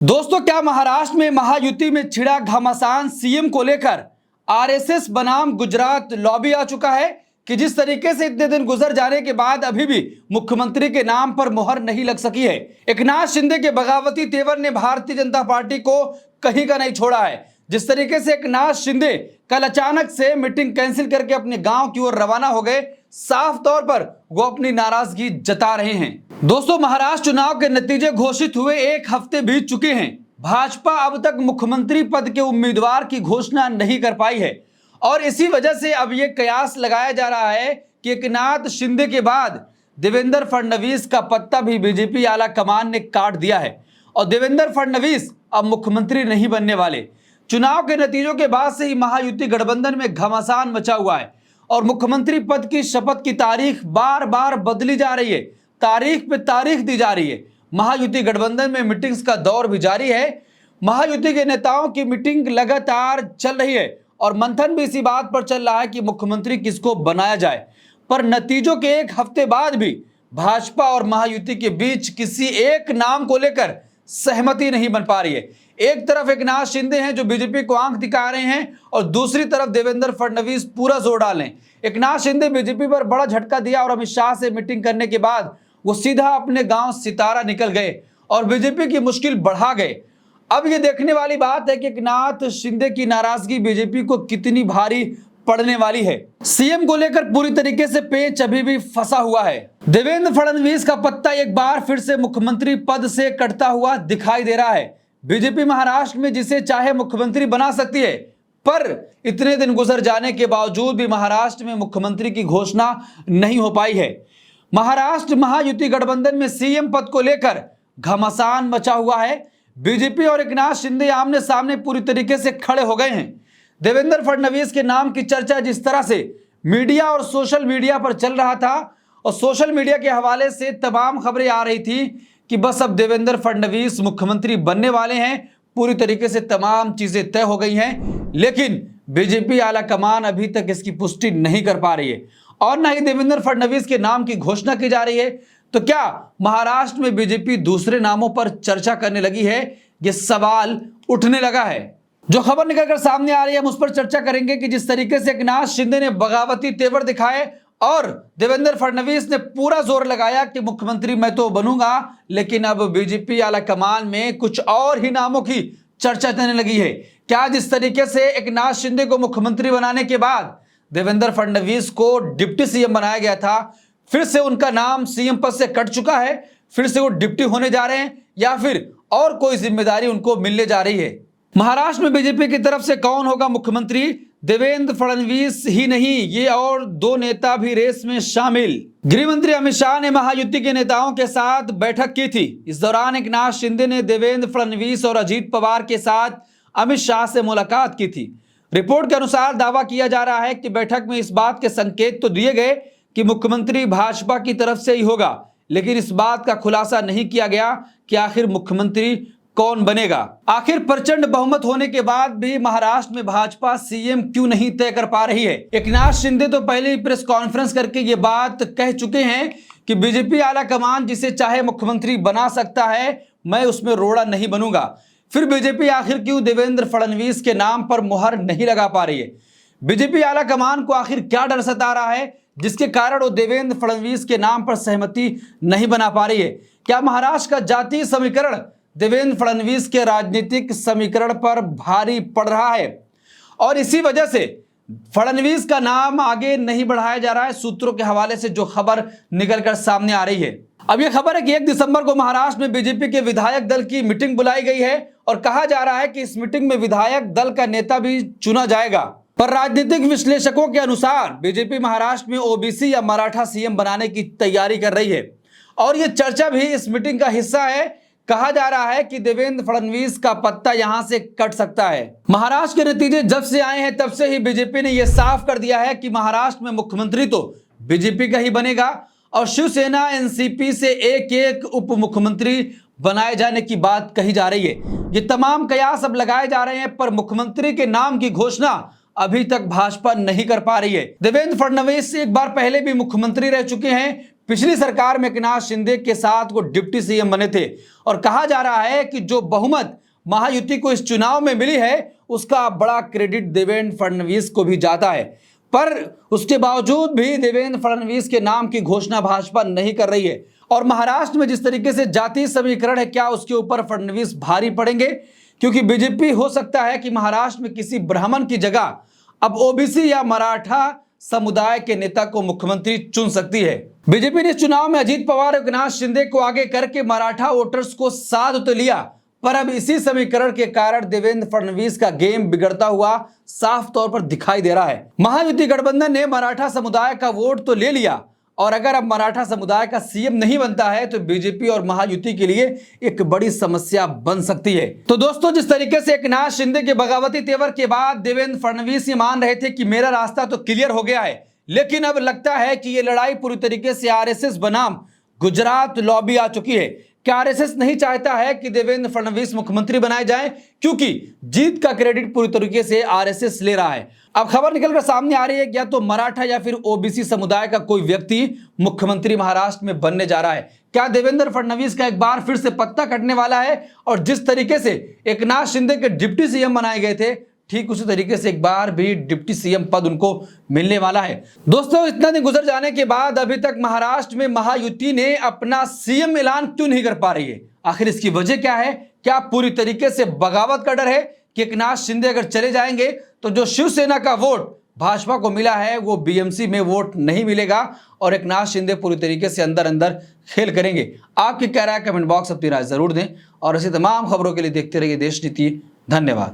दोस्तों, क्या महाराष्ट्र में महायुति में छिड़ा घमासान सीएम को लेकर आरएसएस बनाम गुजरात लॉबी आ चुका है कि जिस तरीके से इतने दिन गुजर जाने के बाद अभी भी मुख्यमंत्री के नाम पर मुहर नहीं लग सकी है। एकनाथ शिंदे के बगावती तेवर ने भारतीय जनता पार्टी को कहीं का नहीं छोड़ा है। जिस तरीके से एकनाथ शिंदे कल अचानक से मीटिंग कैंसिल करके अपने गांव की ओर रवाना हो गए, साफ तौर पर वो अपनी नाराजगी जता रहे हैं। दोस्तों, महाराष्ट्र चुनाव के नतीजे घोषित हुए 1 हफ्ते बीत चुके हैं। भाजपा अब तक मुख्यमंत्री पद के उम्मीदवार की घोषणा नहीं कर पाई है और इसी वजह से अब यह कयास लगाया जा रहा है कि एकनाथ शिंदे के बाद देवेंद्र फडणवीस का पत्ता भी बीजेपी आला कमान ने काट दिया है और देवेंद्र फडणवीस अब मुख्यमंत्री नहीं बनने वाले। चुनाव के नतीजों के बाद से ही महायुति गठबंधन में घमासान मचा हुआ है और मुख्यमंत्री पद की शपथ की तारीख बार बार बदली जा रही है, तारीख पे तारीख दी जा रही है। महायुति गठबंधन में मीटिंग्स का दौर भी जारी है। महायुति के नेताओं की मीटिंग लगातार चल रही है और मंथन भी इसी बात पर चल रहा है कि मुख्यमंत्री किसको बनाया जाए। पर नतीजों के 1 हफ्ते बाद भी भाजपा और महायुति के बीच किसी एक नाम को लेकर सहमति नहीं बन पा रही है। एक तरफ एकनाथ शिंदे हैं जो बीजेपी को आंख दिखा रहे हैं और दूसरी तरफ देवेंद्र फडणवीस पूरा जोर डालें। एकनाथ शिंदे बीजेपी पर बड़ा झटका दिया और अमित शाह से मीटिंग करने के बाद वो सीधा अपने गांव सितारा निकल गए और बीजेपी की मुश्किल बढ़ा गए। अब ये देखने वाली बात है कि एकनाथ शिंदे की नाराजगी बीजेपी को कितनी भारी पड़ने वाली है। सीएम को लेकर पूरी तरीके से पेच अभी भी फंसा हुआ है। देवेंद्र फडणवीस का पत्ता एक बार फिर से मुख्यमंत्री पद से कटता हुआ दिखाई दे रहा है। बीजेपी महाराष्ट्र में जिसे चाहे मुख्यमंत्री बना सकती है, पर इतने दिन गुजर जाने के बावजूद भी महाराष्ट्र में मुख्यमंत्री की घोषणा नहीं हो पाई है। महाराष्ट्र महायुति गठबंधन में सीएम पद को लेकर घमासान मचा हुआ है। बीजेपी और एकनाथ शिंदे आमने सामने पूरी तरीके से खड़े हो गए हैं। देवेंद्र फडणवीस के नाम की चर्चा जिस तरह से मीडिया और सोशल मीडिया पर चल रहा था और सोशल मीडिया के हवाले से तमाम खबरें आ रही थी कि बस अब देवेंद्र फडणवीस मुख्यमंत्री बनने वाले हैं, पूरी तरीके से तमाम चीजें तय हो गई हैं, लेकिन बीजेपी आला कमान अभी तक इसकी पुष्टि नहीं कर पा रही है और न ही देवेंद्र फडणवीस के नाम की घोषणा की जा रही है। तो क्या महाराष्ट्र में बीजेपी दूसरे नामों पर चर्चा करने लगी है? यह सवाल उठने लगा है। जो खबर निकलकर सामने आ रही है हम उस पर चर्चा करेंगे कि जिस तरीके से एकनाथ शिंदे ने बगावती तेवर दिखाए और देवेंद्र फडणवीस ने पूरा जोर लगाया कि मुख्यमंत्री मैं तो बनूंगा, लेकिन अब बीजेपी आला कमान में कुछ और ही नामों की चर्चा चलने लगी है। क्या जिस तरीके से एकनाथ शिंदे को मुख्यमंत्री बनाने के बाद देवेंद्र फडणवीस को डिप्टी सीएम बनाया गया था, फिर से उनका नाम सीएम पद से कट चुका है, फिर से वो डिप्टी होने जा रहे हैं या फिर और कोई जिम्मेदारी उनको मिलने जा रही है? महाराष्ट्र में बीजेपी की तरफ से कौन होगा मुख्यमंत्री? देवेंद्र फडणवीस ही नहीं, ये और 2 नेता भी रेस में शामिल। गृह मंत्री अमित शाह ने महायुति के नेताओं के साथ बैठक की थी। इस दौरान एकनाथ शिंदे ने देवेंद्र फडणवीस और अजीत पवार के साथ अमित शाह से मुलाकात की थी। रिपोर्ट के अनुसार दावा किया जा रहा है कि बैठक में इस बात के संकेत तो दिए गए कि मुख्यमंत्री भाजपा की तरफ से ही होगा, लेकिन इस बात का खुलासा नहीं किया गया कि आखिर मुख्यमंत्री कौन बनेगा। आखिर प्रचंड बहुमत होने के बाद भी महाराष्ट्र में भाजपा सीएम क्यों नहीं तय कर पा रही है? एकनाथ शिंदे तो पहले ही प्रेस कॉन्फ्रेंस करके ये बात कह चुके हैं कि बीजेपी आला कमान जिसे चाहे मुख्यमंत्री बना सकता है, मैं उसमें रोड़ा नहीं बनूंगा। फिर बीजेपी आखिर क्यों देवेंद्र फडणवीस के नाम पर मुहर नहीं लगा पा रही है? बीजेपी आला कमान को आखिर क्या डर सता रहा है जिसके कारण वो देवेंद्र फडणवीस के नाम पर सहमति नहीं बना पा रही है? क्या महाराष्ट्र का जातीय समीकरण देवेंद्र फडणवीस के राजनीतिक समीकरण पर भारी पड़ रहा है और इसी वजह से फडणवीस का नाम आगे नहीं बढ़ाया जा रहा है? सूत्रों के हवाले से जो खबर निकलकर सामने आ रही है, अब यह खबर है कि 1 दिसंबर को महाराष्ट्र में बीजेपी के विधायक दल की मीटिंग बुलाई गई है और कहा जा रहा है कि इस मीटिंग में विधायक दल का नेता भी चुना जाएगा। पर राजनीतिक विश्लेषकों के अनुसार बीजेपी महाराष्ट्र में ओबीसी या मराठा सीएम बनाने की तैयारी कर रही है और यह चर्चा भी इस मीटिंग का हिस्सा है। कहा जा रहा है कि देवेंद्र फडणवीस का पत्ता यहां से कट सकता है। महाराष्ट्र के नतीजे जब से आए हैं तब से ही बीजेपी ने यह साफ कर दिया है कि महाराष्ट्र में मुख्यमंत्री तो बीजेपी का ही बनेगा और शिवसेना एनसीपी से एक उप मुख्यमंत्री बनाए जाने की बात कही जा रही है। ये तमाम कयास अब लगाए जा रहे हैं, पर मुख्यमंत्री के नाम की घोषणा अभी तक भाजपा नहीं कर पा रही है। देवेंद्र फडणवीस एक बार पहले भी मुख्यमंत्री रह चुके हैं, पिछली सरकार में एकनाथ शिंदे के साथ वो डिप्टी सीएम बने थे और कहा जा रहा है कि जो बहुमत महायुति को इस चुनाव में मिली है उसका बड़ा क्रेडिट देवेंद्र फडणवीस को भी जाता है। पर उसके बावजूद भी देवेंद्र फडणवीस के नाम की घोषणा भाजपा नहीं कर रही है और महाराष्ट्र में जिस तरीके से जातीय समीकरण है, क्या उसके ऊपर फडणवीस भारी पड़ेंगे? क्योंकि बीजेपी हो सकता है कि महाराष्ट्र में किसी ब्राह्मण की जगह अब ओबीसी या मराठा समुदाय के नेता को मुख्यमंत्री चुन सकती है। बीजेपी ने चुनाव में अजीत पवार और एकनाथ शिंदे को आगे करके मराठा वोटर्स को साथ तो लिया, पर अब इसी समीकरण के कारण देवेंद्र फडणवीस का गेम बिगड़ता हुआ साफ तौर पर दिखाई दे रहा है। महायुति गठबंधन ने मराठा समुदाय का वोट तो ले लिया और अगर अब मराठा समुदाय का सीएम नहीं बनता है तो बीजेपी और महायुति के लिए एक बड़ी समस्या बन सकती है। तो दोस्तों, जिस तरीके से एकनाथ शिंदे के बगावती तेवर के बाद देवेंद्र फडणवीस ये मान रहे थे कि मेरा रास्ता तो क्लियर हो गया है, लेकिन अब लगता है कि ये लड़ाई पूरी तरीके से आरएसएस बनाम गुजरात लॉबी आ चुकी है। क्या आरएसएस नहीं चाहता है कि देवेंद्र फडणवीस मुख्यमंत्री बनाए जाएं? क्योंकि जीत का क्रेडिट पूरी तरीके से आरएसएस ले रहा है। अब खबर निकलकर सामने आ रही है कि या तो मराठा या फिर ओबीसी समुदाय का कोई व्यक्ति मुख्यमंत्री महाराष्ट्र में बनने जा रहा है। क्या देवेंद्र फडणवीस का एक बार फिर से पत्ता कटने वाला है? और जिस तरीके से एकनाथ शिंदे के डिप्टी सीएम बनाए गए थे, ठीक उसी तरीके से एक बार भी डिप्टी सीएम पद उनको मिलने वाला है। दोस्तों, इतना दिन गुजर जाने के बाद अभी तक महाराष्ट्र में महायुति ने अपना सीएम ऐलान क्यों नहीं कर पा रही है? आखिर इसकी वजह क्या है? क्या पूरी तरीके से बगावत का डर है कि एकनाथ शिंदे अगर चले जाएंगे तो जो शिवसेना का वोट भाजपा को मिला है वो बीएमसी में वोट नहीं मिलेगा और एकनाथ शिंदे पूरी तरीके से अंदर अंदर खेल करेंगे? आपकी क्या राय? कमेंट बॉक्स अपनी राय जरूर दें और ऐसी तमाम खबरों के लिए देखते रहिए देश नीति। धन्यवाद।